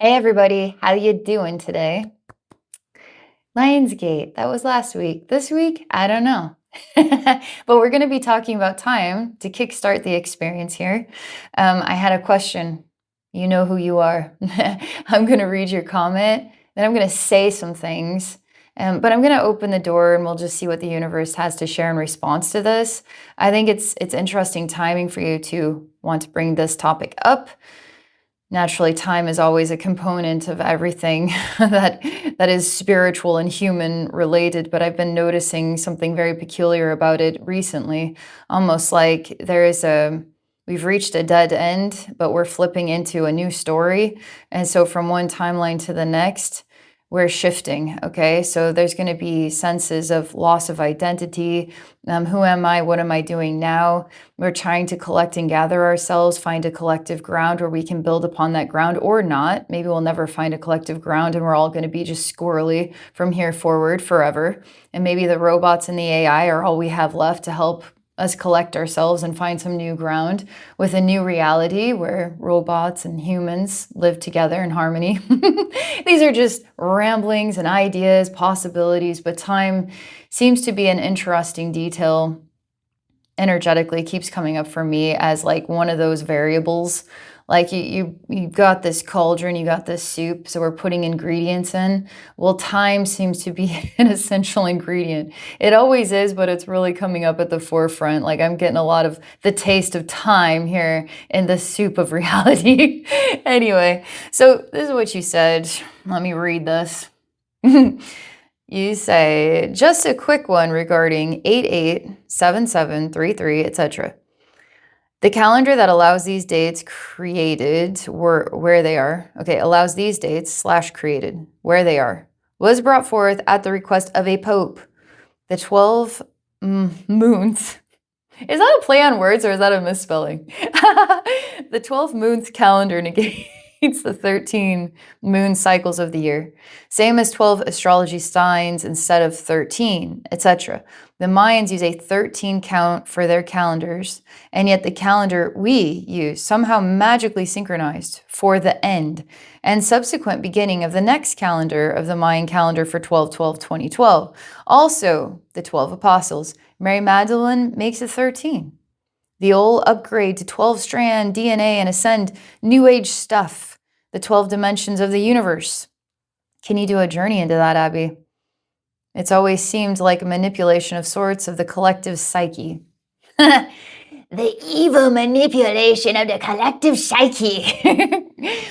Hey everybody, how you doing today? Lionsgate, that was last week. This week, I don't know. But we're going to be talking about time to kickstart the experience here. I had a question. You know who you are. I'm going to read your comment, then I'm going to say some things. But I'm going to open the door and we'll just see what the universe has to share in response to this. I think it's interesting timing for you to want to bring this topic up. Naturally, time is always a component of everything that is spiritual and human related, but I've been noticing something very peculiar about it recently, almost like we've reached a dead end, but we're flipping into a new story. And so from one timeline to the next, we're shifting. Okay, so there's going to be senses of loss of identity. Who am I? What am I doing now? We're trying to collect and gather ourselves, find a collective ground where we can build upon that ground, or not. Maybe we'll never find a collective ground and we're all going to be just squirrely from here forward forever. And maybe the robots and the AI are all we have left to help us collect ourselves and find some new ground with a new reality where robots and humans live together in harmony. These are just ramblings and ideas, possibilities, but time seems to be an interesting detail. Energetically keeps coming up for me as like one of those variables. Like you got this cauldron, you got this soup, so we're putting ingredients in. Well, time seems to be an essential ingredient. It always is, but it's really coming up at the forefront. Like I'm getting a lot of the taste of time here in the soup of reality. Anyway, so this is what you said. Let me read this. You say, just a quick one regarding 887733, etc. The calendar that allows these dates created where they are, okay, allows these dates / created where they are, was brought forth at the request of a pope. The 12 moons. Is that a play on words or is that a misspelling? The 12 moons calendar negates the 13 moon cycles of the year. Same as 12 astrology signs instead of 13, etc. The Mayans use a 13 count for their calendars, and yet the calendar we use somehow magically synchronized for the end and subsequent beginning of the next calendar of the Mayan calendar for 12/12/2012. Also, the 12 apostles. Mary Magdalene makes it 13. The old upgrade to 12-strand DNA and ascend New Age stuff, the 12 dimensions of the universe. Can you do a journey into that, Abbey? It's always seemed like a manipulation of sorts of the collective psyche. The evil manipulation of the collective psyche.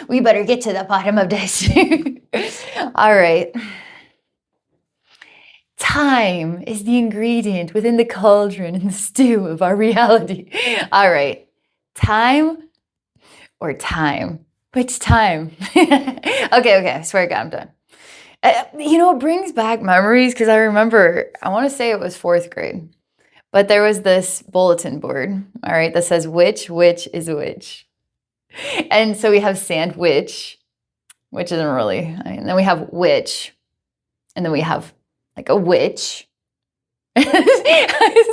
We better get to the bottom of this. All right. Time is the ingredient within the cauldron and the stew of our reality. All right. Time or time? Which time? Okay. I swear to God, I'm done. It brings back memories because I remember, I want to say it was 4th grade, but there was this bulletin board, all right, that says which is which. And so we have sandwich, which isn't really, and then we have witch, and then we have like a witch.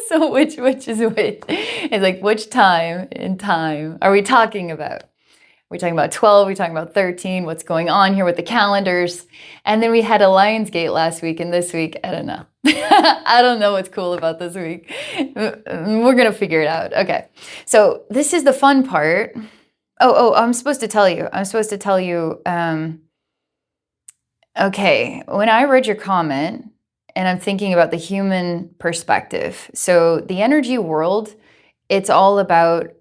So which is which? It's like which time in time are we talking about? We're talking about 12, we're talking about 13, what's going on here with the calendars. And then we had a Lionsgate last week, and this week, I don't know. I don't know what's cool about this week. We're going to figure it out. Okay. So this is the fun part. Oh, I'm supposed to tell you. Okay, when I read your comment, and I'm thinking about the human perspective. So the energy world, it's all about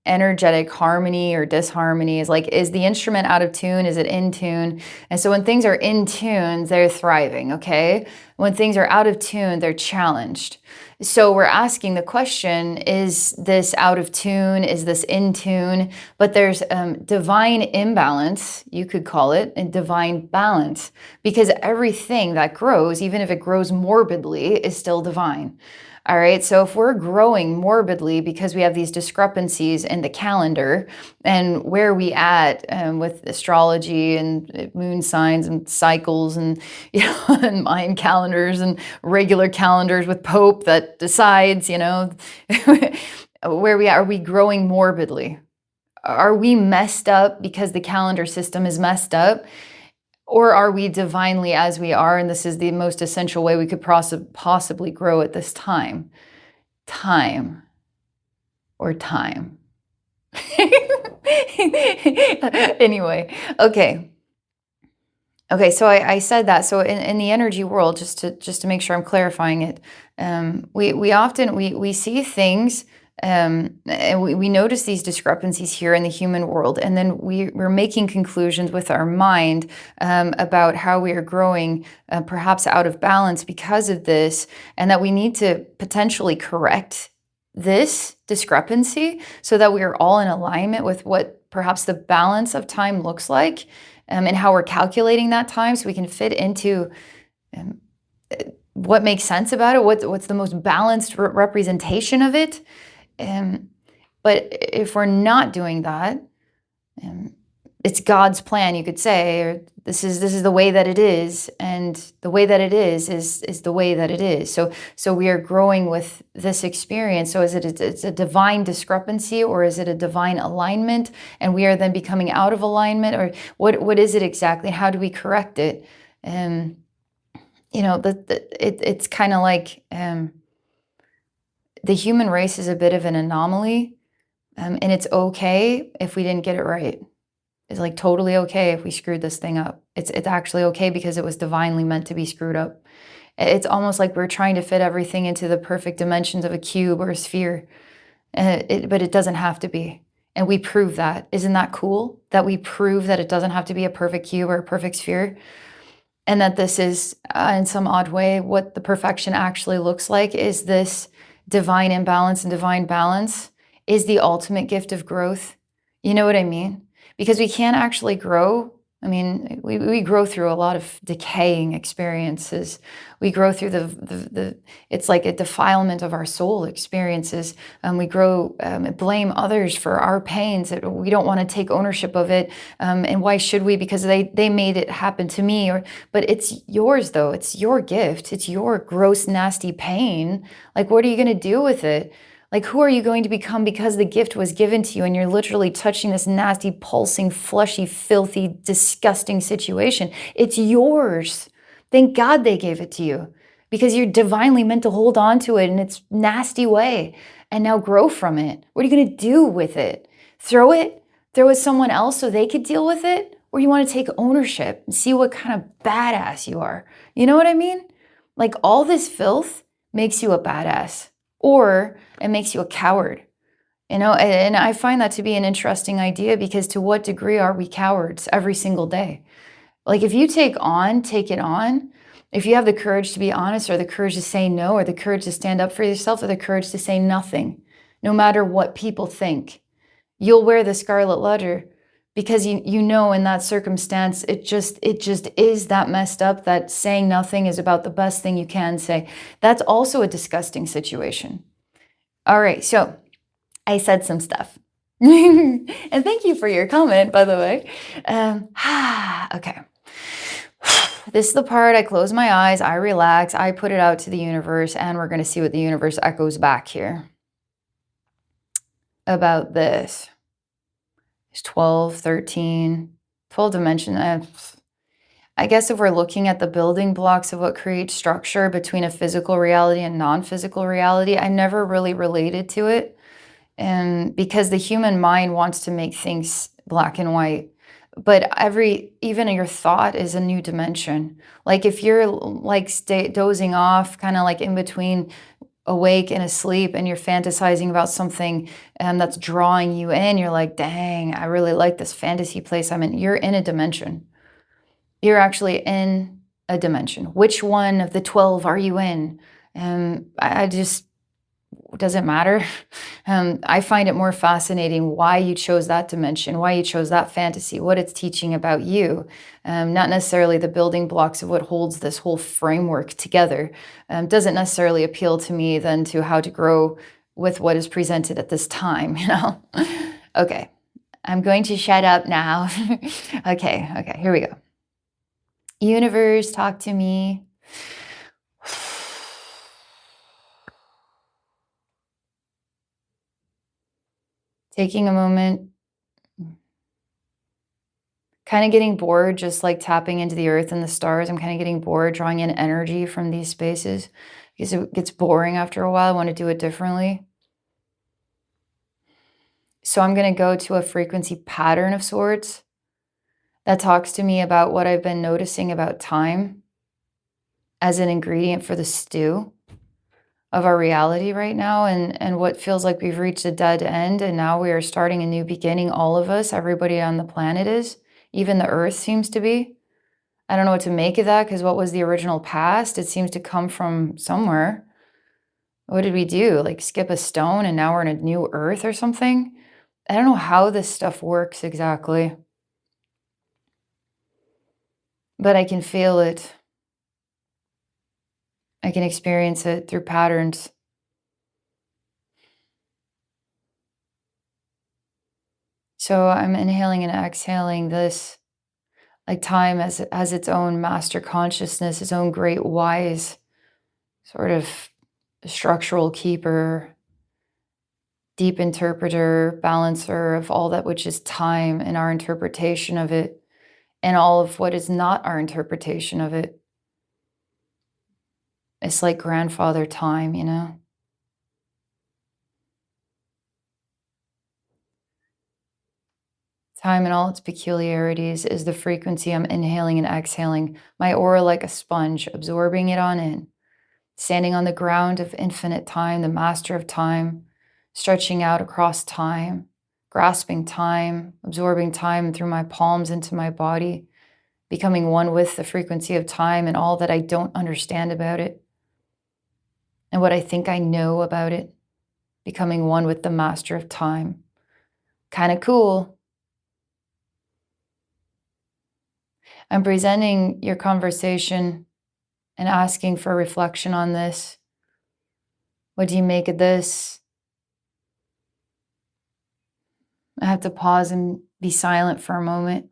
energetic harmony or disharmony. Is the instrument out of tune? Is it in tune? And so when things are in tune, they're thriving, okay? When things are out of tune, they're challenged. So we're asking the question, is this out of tune? Is this in tune? But there's divine imbalance, you could call it, and divine balance, because everything that grows, even if it grows morbidly, is still divine. All right, so if we're growing morbidly because we have these discrepancies in the calendar and where we at with astrology and moon signs and cycles and and Mayan calendars and regular calendars with Pope that decides, where we at, are we growing morbidly? are we messed up because the calendar system is messed up? Or are we divinely as we are, and this is the most essential way we could possibly grow at this time? Time or time. Anyway, okay. Okay, so I said that. So in the energy world, just to make sure I'm clarifying it, we often we see things, and we notice these discrepancies here in the human world, and then we're making conclusions with our mind, about how we are growing, perhaps out of balance because of this, and that we need to potentially correct this discrepancy so that we are all in alignment with what perhaps the balance of time looks like, and how we're calculating that time so we can fit into, um, what makes sense about it, what's the most balanced representation of it. Um, but if we're not doing that, um, it's God's plan, you could say, or this is the way that it is, and the way that it is the way that it is. So we are growing with this experience. So is it's a divine discrepancy, or is it a divine alignment, and we are then becoming out of alignment, or what is it exactly? How do we correct it? It's kind of like, the human race is a bit of an anomaly, and it's okay if we didn't get it right. It's like totally okay if we screwed this thing up. It's actually okay because it was divinely meant to be screwed up. It's almost like we're trying to fit everything into the perfect dimensions of a cube or a sphere, but it doesn't have to be. And we prove that. Isn't that cool? That we prove that it doesn't have to be a perfect cube or a perfect sphere, and that this is, in some odd way, what the perfection actually looks like. Is this divine imbalance and divine balance is the ultimate gift of growth. You know what I mean? Because we can't actually grow. I mean, we grow through a lot of decaying experiences. We grow through the it's like a defilement of our soul experiences. We grow, blame others for our pains. We don't want to take ownership of it. And why should we? Because they made it happen to me. But it's yours, though. It's your gift. It's your gross, nasty pain. Like, what are you going to do with it? Like, who are you going to become because the gift was given to you and you're literally touching this nasty, pulsing, fleshy, filthy, disgusting situation? It's yours. Thank God they gave it to you because you're divinely meant to hold on to it in its nasty way and now grow from it. What are you going to do with it? Throw it? Throw it someone else so they could deal with it? Or you want to take ownership and see what kind of badass you are? You know what I mean? Like, all this filth makes you a badass, or it makes you a coward. And I find that to be an interesting idea, because to what degree are we cowards every single day? Like, if you take it on, if you have the courage to be honest, or the courage to say no, or the courage to stand up for yourself, or the courage to say nothing, no matter what people think, you'll wear the scarlet letter, because you know in that circumstance it just is that messed up that saying nothing is about the best thing you can say. That's also a disgusting situation. All right, so I said some stuff. And thank you for your comment, by the way. Okay. This is the part I close my eyes, I relax, I put it out to the universe, and we're going to see what the universe echoes back here about this. It's 12, 13, 12 dimension. I guess if we're looking at the building blocks of what creates structure between a physical reality and non-physical reality, I never really related to it. And because the human mind wants to make things black and white. But even your thought is a new dimension. Like, if you're like dozing off, kind of like in between awake and asleep, and you're fantasizing about something, that's drawing you in, you're like, dang, I really like this fantasy place I'm in. You're in a dimension. You're actually in a dimension. Which one of the 12 are you in? I just, doesn't matter. I find it more fascinating why you chose that dimension, why you chose that fantasy, what it's teaching about you, not necessarily the building blocks of what holds this whole framework together. Doesn't necessarily appeal to me then to how to grow with what is presented at this time, Okay, I'm going to shut up now. Okay, here we go. Universe, talk to me. Taking a moment Kind of getting bored, just like tapping into the earth and the stars. I'm kind of getting bored drawing in energy from these spaces because it gets boring after a while. I want to do it differently. So I'm going to go to a frequency pattern of sorts that talks to me about what I've been noticing about time as an ingredient for the stew of our reality right now, and what feels like we've reached a dead end and now we are starting a new beginning. All of us, everybody on the planet is, even the earth seems to be. I don't know what to make of that, because what was the original past? It seems to come from somewhere. What did we do? Like skip a stone and now we're in a new earth or something? I don't know how this stuff works exactly, but I can feel it. I can experience it through patterns. So I'm inhaling and exhaling this, like time as its own master consciousness, its own great wise sort of structural keeper, deep interpreter, balancer of all that which is time and our interpretation of it, and all of what is not our interpretation of it. It's like grandfather time, you know? Time and all its peculiarities is the frequency I'm inhaling and exhaling, my aura like a sponge, absorbing it on in, standing on the ground of infinite time, the master of time, stretching out across time, grasping time, absorbing time through my palms into my body, becoming one with the frequency of time and all that I don't understand about it, and what I think I know about it, becoming one with the master of time. Kind of cool. I'm presenting your conversation and asking for reflection on this. What do you make of this? I have to pause and be silent for a moment.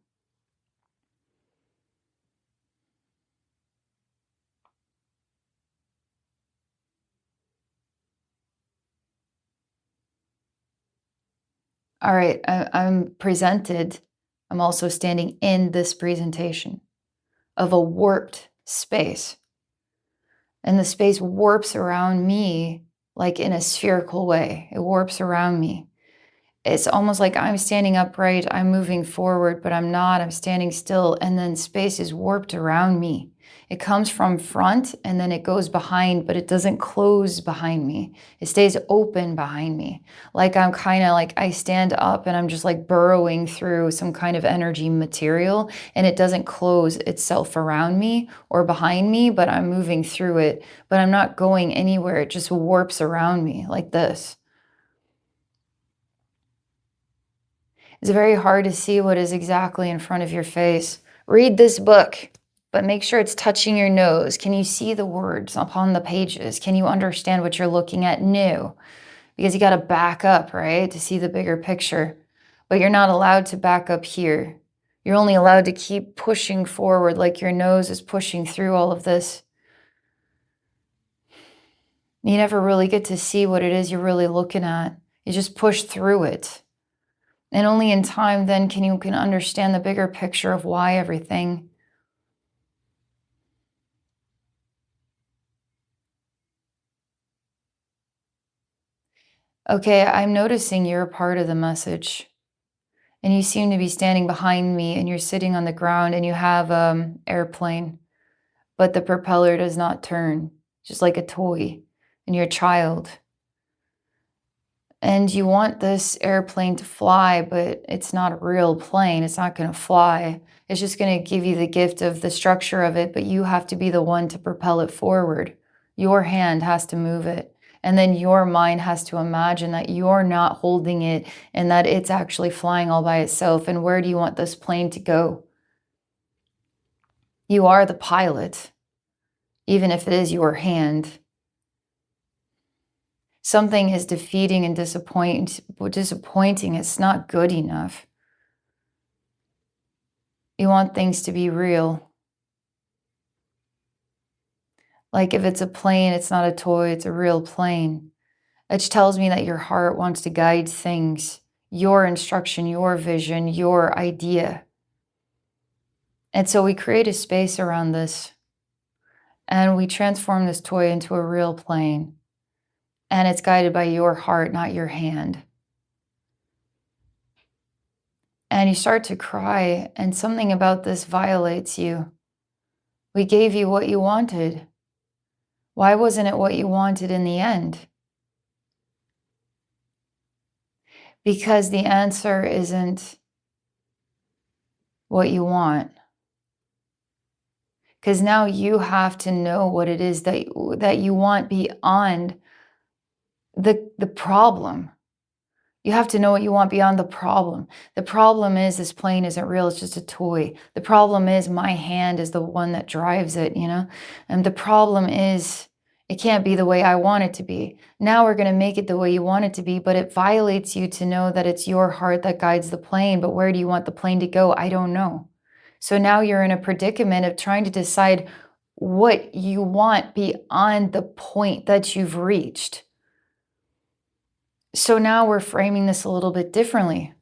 All right, I'm presented. I'm also standing in this presentation of a warped space. And the space warps around me like in a spherical way. It warps around me. It's almost like I'm standing upright, I'm moving forward, but I'm not. I'm standing still, and then space is warped around me. It comes from front and then it goes behind, but it doesn't close behind me. It stays open behind me. Like I'm kind of like I stand up and I'm just like burrowing through some kind of energy material, and it doesn't close itself around me or behind me, but I'm moving through it, but I'm not going anywhere. It just warps around me like this. It's very hard to see what is exactly in front of your face. Read this book, but make sure it's touching your nose. Can you see the words upon the pages? Can you understand what you're looking at? No, because you got to back up, right, to see the bigger picture. But you're not allowed to back up here. You're only allowed to keep pushing forward, like your nose is pushing through all of this. You never really get to see what it is you're really looking at. You just push through it. And only in time then can you can understand the bigger picture of why everything. Okay, I'm noticing you're a part of the message. And you seem to be standing behind me and you're sitting on the ground and you have airplane, but the propeller does not turn, just like a toy. And you're a child. And you want this airplane to fly, but it's not a real plane. It's not going to fly. It's just going to give you the gift of the structure of it, but you have to be the one to propel it forward. Your hand has to move it. And then your mind has to imagine that you're not holding it and that it's actually flying all by itself. And where do you want this plane to go? You are the pilot, even if it is your hand. Something is defeating and disappointing. It's not good enough. You want things to be real. Like if it's a plane, it's not a toy, it's a real plane. Which tells me that your heart wants to guide things, your instruction, your vision, your idea. And so we create a space around this and we transform this toy into a real plane. And it's guided by your heart, not your hand. And you start to cry, and something about this violates you. We gave you what you wanted. Why wasn't it what you wanted in the end? Because the answer isn't what you want. Because now you have to know what it is that you want beyond the problem. You have to know what you want beyond the problem. The problem is this plane isn't real, it's just a toy. The problem is my hand is the one that drives it, you know? And the problem is it can't be the way I want it to be. Now we're going to make it the way you want it to be, but it violates you to know that it's your heart that guides the plane. But where do you want the plane to go? I don't know. So now you're in a predicament of trying to decide what you want beyond the point that you've reached. So now we're framing this a little bit differently.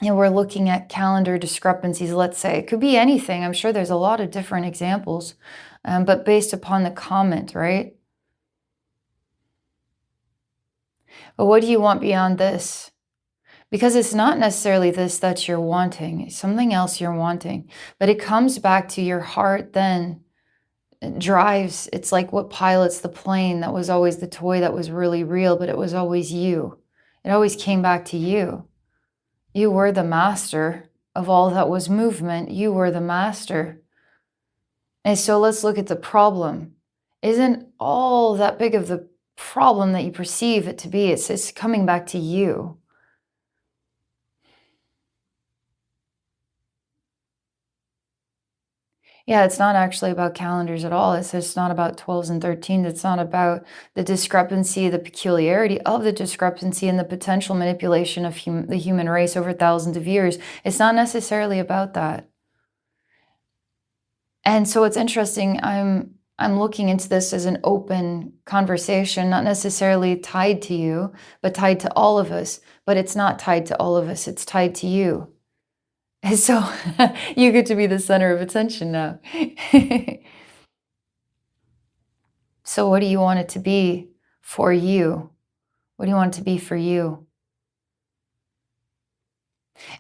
And we're looking at calendar discrepancies, let's say. It could be anything. I'm sure there's a lot of different examples, but based upon the comment, right? But what do you want beyond this? Because it's not necessarily this that you're wanting, it's something else you're wanting. But it comes back to your heart then. It drives, it's like what pilots the plane. That was always the toy that was really real, but it was always you. It always came back to you. You were the master of all that was movement. You were the master. And so let's look at the problem. Isn't all that big of the problem that you perceive it to be? It's coming back to you. Yeah, it's not actually about calendars at all. It's just not about 12s and 13s. It's not about the discrepancy, the peculiarity of the discrepancy and the potential manipulation of the human race over thousands of years. It's not necessarily about that. And so it's interesting. I'm looking into this as an open conversation, not necessarily tied to you, but tied to all of us. But it's not tied to all of us. It's tied to you. And so you get to be the center of attention now. So what do you want it to be for you? What do you want it to be for you?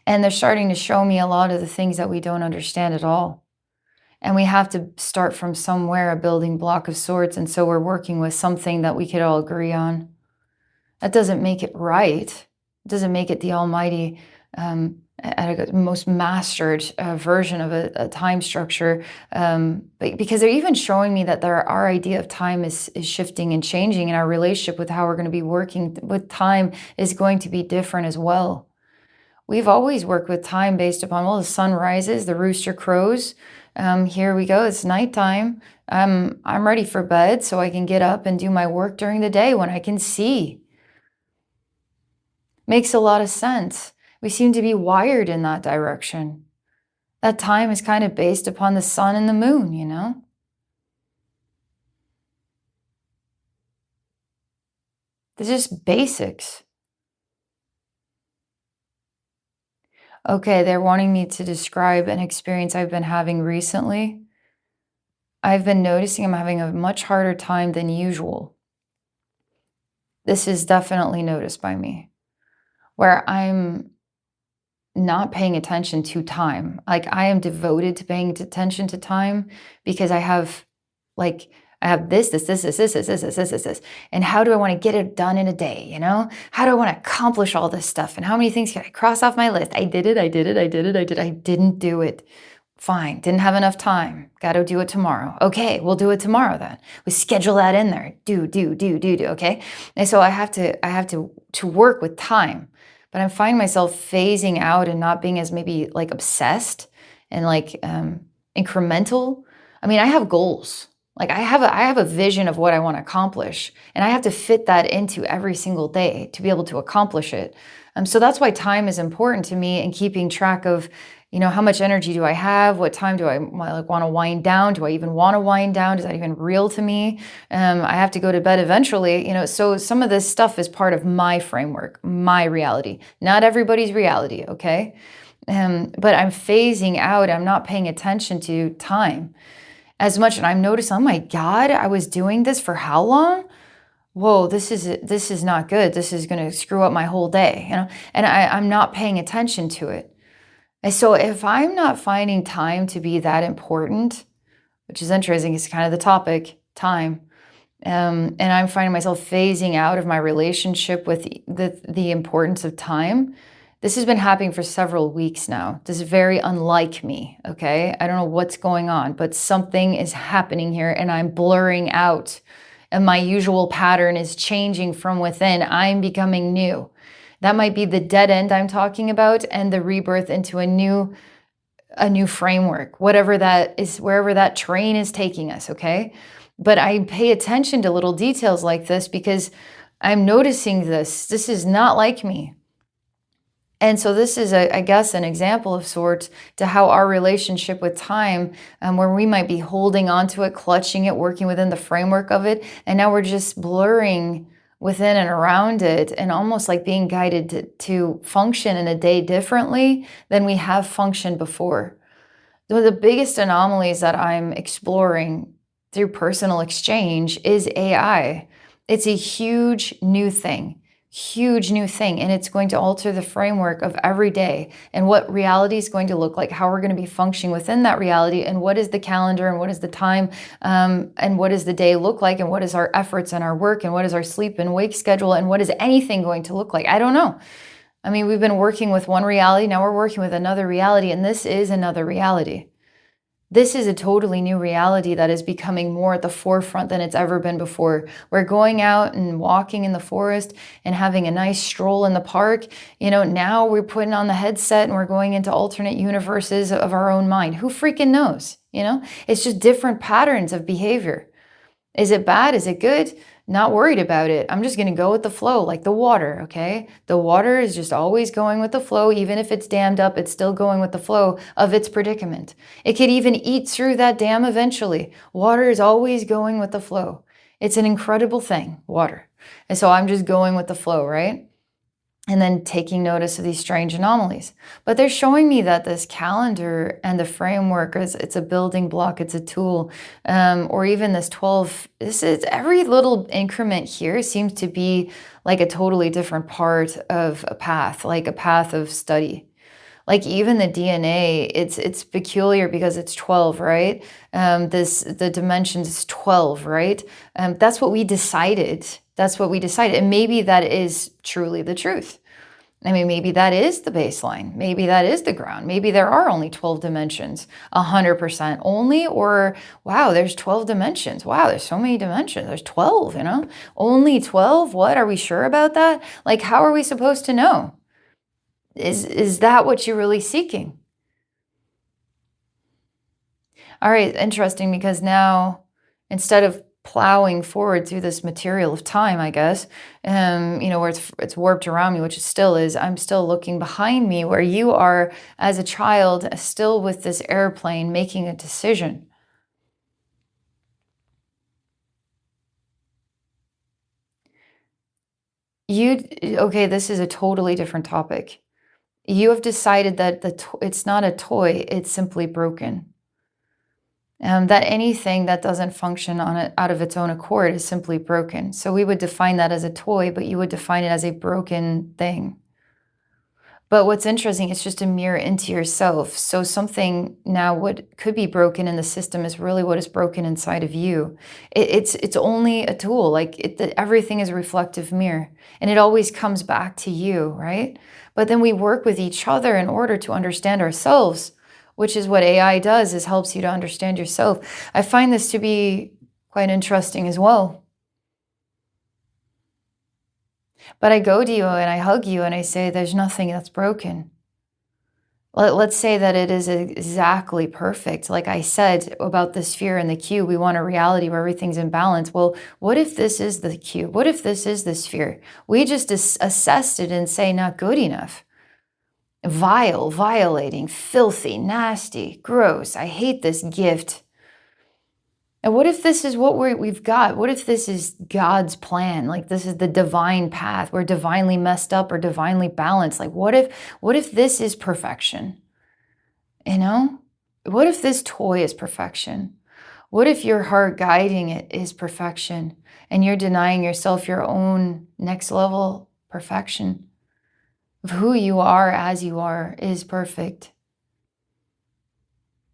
And they're starting to show me a lot of the things that we don't understand at all. And we have to start from somewhere, a building block of sorts. And so we're working with something that we could all agree on. That doesn't make it right. It doesn't make it the almighty, at a most mastered version of a time structure, but because they're even showing me that our idea of time is shifting and changing, and our relationship with how we're going to be working with time is going to be different as well. We've always worked with time based upon, well, the sun rises, the rooster crows, here we go, it's nighttime, I'm ready for bed so I can get up and do my work during the day when I can see. Makes a lot of sense. We seem to be wired in that direction. That time is kind of based upon the sun and the moon, you know? They're just basics. Okay, they're wanting me to describe an experience I've been having recently. I've been noticing I'm having a much harder time than usual. This is definitely noticed by me, where I'm not paying attention to time. Like, I am devoted to paying attention to time because like I have this. And how do I want to get it done in a day, you know? How do I want to accomplish all this stuff? And how many things can I cross off my list? I did it. I didn't do it. Fine. Didn't have enough time. Got to do it tomorrow. Okay, we'll do it tomorrow then. We schedule that in there. Do. Okay. And so I have to work with time. But I'm finding myself phasing out and not being as maybe like obsessed and like incremental. I mean, I have goals. Like I have a vision of what I want to accomplish, and I have to fit that into every single day to be able to accomplish it. So that's why time is important to me, and keeping track of, how much energy do I have? What time do I want to wind down? Do I even want to wind down? Is that even real to me? I have to go to bed eventually, so some of this stuff is part of my framework, my reality, not everybody's reality. Okay. But I'm phasing out. I'm not paying attention to time as much. And I'm noticing, oh my God, I was doing this for how long? Whoa, this is not good. This is going to screw up my whole day, and I'm not paying attention to it. And so if I'm not finding time to be that important, which is interesting, it's kind of the topic, time. And I'm finding myself phasing out of my relationship with the importance of time. This has been happening for several weeks now. This is very unlike me, okay? I don't know what's going on, but something is happening here and I'm blurring out. And my usual pattern is changing from within. I'm becoming new. That might be the dead end I'm talking about and the rebirth into a new framework, whatever that is, wherever that train is taking us, okay? But I pay attention to little details like this because I'm noticing this. This is not like me. And so this is, I guess, an example of sorts to how our relationship with time, where we might be holding on to it, clutching it, working within the framework of it, and now we're just blurring within and around it and almost like being guided to function in a day differently than we have functioned before. One of the biggest anomalies that I'm exploring through personal exchange is AI. It's a huge new thing, and it's going to alter the framework of every day and what reality is going to look like, how we're going to be functioning within that reality, and what is the calendar and what is the time, and what does the day look like, and what is our efforts and our work, and what is our sleep and wake schedule, and what is anything going to look like? I don't know. I mean, we've been working with one reality, now we're working with another reality, and this is another reality. This is a totally new reality that is becoming more at the forefront than it's ever been before. We're going out and walking in the forest and having a nice stroll in the park. Now we're putting on the headset and we're going into alternate universes of our own mind. Who freaking knows? It's just different patterns of behavior. Is it bad? Is it good? Not worried about it. I'm just going to go with the flow, like the water, okay? The water is just always going with the flow. Even if it's dammed up, it's still going with the flow of its predicament. It could even eat through that dam eventually. Water is always going with the flow. It's an incredible thing, water. And so I'm just going with the flow, right? And then taking notice of these strange anomalies. But they're showing me that this calendar and the framework it's a building block, it's a tool, or even this 12, this is every little increment here seems to be like a totally different part of a path, like a path of study. Like even the DNA, it's peculiar because it's 12, right? The dimensions is 12, right? That's what we decided. That's what we decided. And maybe that is truly the truth. I mean, maybe that is the baseline. Maybe that is the ground. Maybe there are only 12 dimensions, 100% only, or wow, there's 12 dimensions. Wow, there's so many dimensions. There's 12, only 12. What? Are we sure about that? Like, how are we supposed to know? Is that what you're really seeking? All right, interesting, because now instead of plowing forward through this material of time, I guess, where it's warped around me, which it still is, I'm still looking behind me where you are as a child, still with this airplane making a decision. Okay, this is a totally different topic. You have decided that it's not a toy, it's simply broken. That anything that doesn't function on it out of its own accord is simply broken. So we would define that as a toy, but you would define it as a broken thing. But what's interesting, it's just a mirror into yourself. So something now what could be broken in the system is really what is broken inside of you. It's only a tool. Like everything is a reflective mirror, and it always comes back to you, right? But then we work with each other in order to understand ourselves, which is what AI does, is helps you to understand yourself. I find this to be quite interesting as well. But I go to you and I hug you and I say, there's nothing that's broken. Let's say that it is exactly perfect. Like I said about the sphere and the cube, we want a reality where everything's in balance. Well, what if this is the cube? What if this is the sphere? We just assessed it and say not good enough. Vile, violating, filthy, nasty, gross. I hate this gift. And what if this is what we've got? What if this is God's plan? Like this is the divine path. We're divinely messed up or divinely balanced. Like what if this is perfection? You know? What if this toy is perfection? What if your heart guiding it is perfection and you're denying yourself your own next level perfection of who you are as you are is perfect?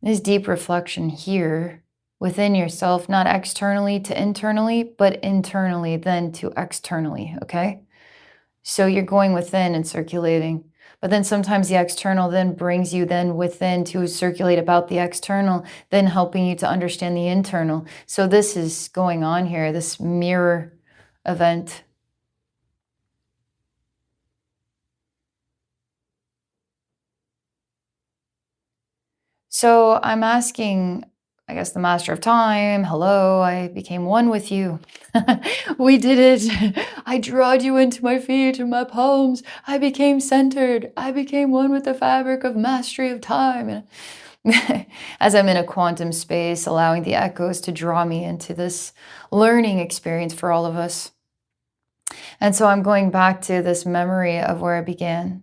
This deep reflection here within yourself, not externally to internally, but internally then to externally, okay? So you're going within and circulating. But then sometimes the external then brings you then within to circulate about the external, then helping you to understand the internal. So this is going on here, this mirror event. So I'm asking, I guess, the master of time, hello, I became one with you. We did it. I drawed you into my feet and my palms. I became centered. I became one with the fabric of mastery of time. As I'm in a quantum space, allowing the echoes to draw me into this learning experience for all of us. And so I'm going back to this memory of where I began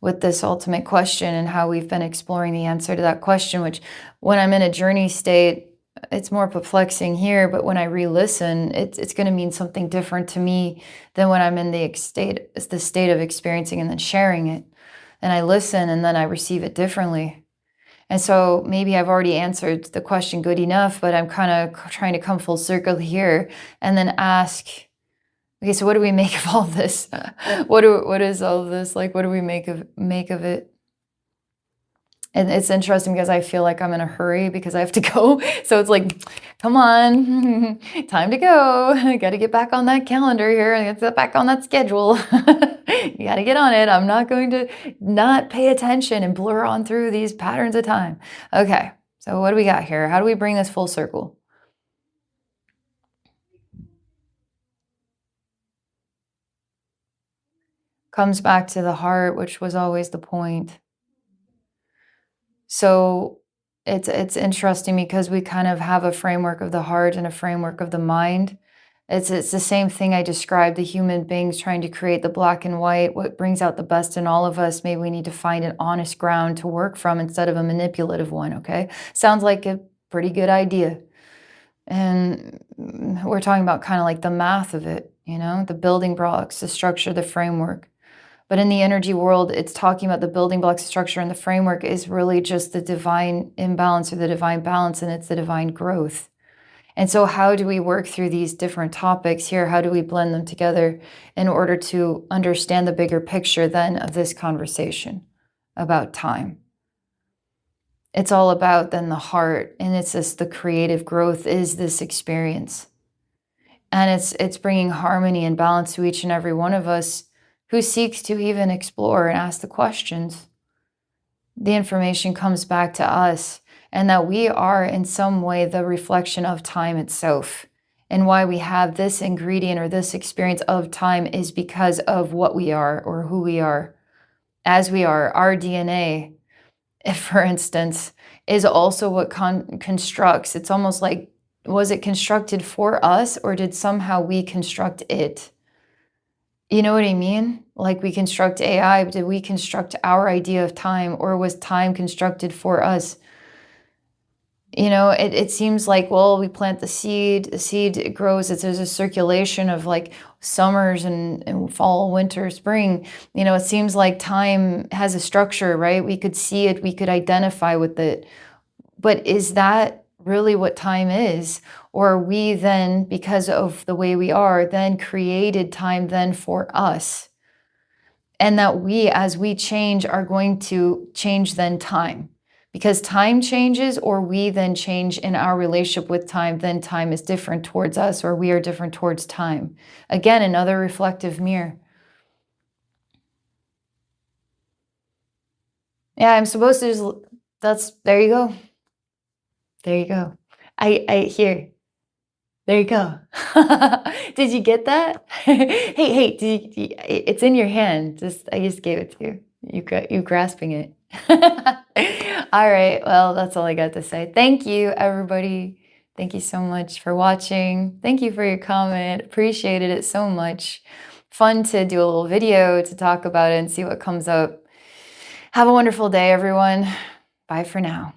with this ultimate question and how we've been exploring the answer to that question, which when I'm in a journey state, it's more perplexing here, but when I re-listen, it's going to mean something different to me than when I'm in the state of experiencing and then sharing it. And I listen and then I receive it differently. And so maybe I've already answered the question good enough, but I'm kind of trying to come full circle here and then ask, okay, so what do we make of all this? What is all of this? Like, what do we make of it? And it's interesting because I feel like I'm in a hurry because I have to go. So it's like, come on, time to go. I got to get back on that calendar here and get back on that schedule. You got to get on it. I'm not going to not pay attention and blur on through these patterns of time. Okay, so what do we got here? How do we bring this full circle? Comes back to the heart, which was always the point. So it's interesting because we kind of have a framework of the heart and a framework of the mind. It's the same thing I described, the human beings trying to create the black and white, what brings out the best in all of us. Maybe we need to find an honest ground to work from instead of a manipulative one, okay? Sounds like a pretty good idea. And we're talking about kind of like the math of it, the building blocks, the structure, the framework. But in the energy world, it's talking about the building blocks, structure, and the framework is really just the divine imbalance or the divine balance, and it's the divine growth. And so how do we work through these different topics here? How do we blend them together in order to understand the bigger picture then of this conversation about time? It's all about then the heart, and it's just the creative growth is this experience. And it's bringing harmony and balance to each and every one of us who seeks to even explore and ask the questions. The information comes back to us, and that we are in some way the reflection of time itself. And why we have this ingredient or this experience of time is because of what we are or who we are. As we are, our DNA, if, for instance, is also what constructs. It's almost like, was it constructed for us or did somehow we construct it? You know what I mean? Like we construct AI, but did we construct our idea of time or was time constructed for us? It seems like, well, we plant the seed it grows, there's a circulation of like summers and fall, winter, spring. It seems like time has a structure, right? We could see it, we could identify with it. But is that really what time is? Or are we then, because of the way we are, then created time then for us? And that we, as we change, are going to change then time. Because time changes or we then change in our relationship with time, then time is different towards us or we are different towards time. Again, another reflective mirror. Yeah, I'm supposed to there you go. There you go. Here. There you go. Did you get that? Hey, it's in your hand. I just gave it to you. You grasping it. All right. Well, that's all I got to say. Thank you, everybody. Thank you so much for watching. Thank you for your comment. Appreciated it so much. Fun to do a little video to talk about it and see what comes up. Have a wonderful day, everyone. Bye for now.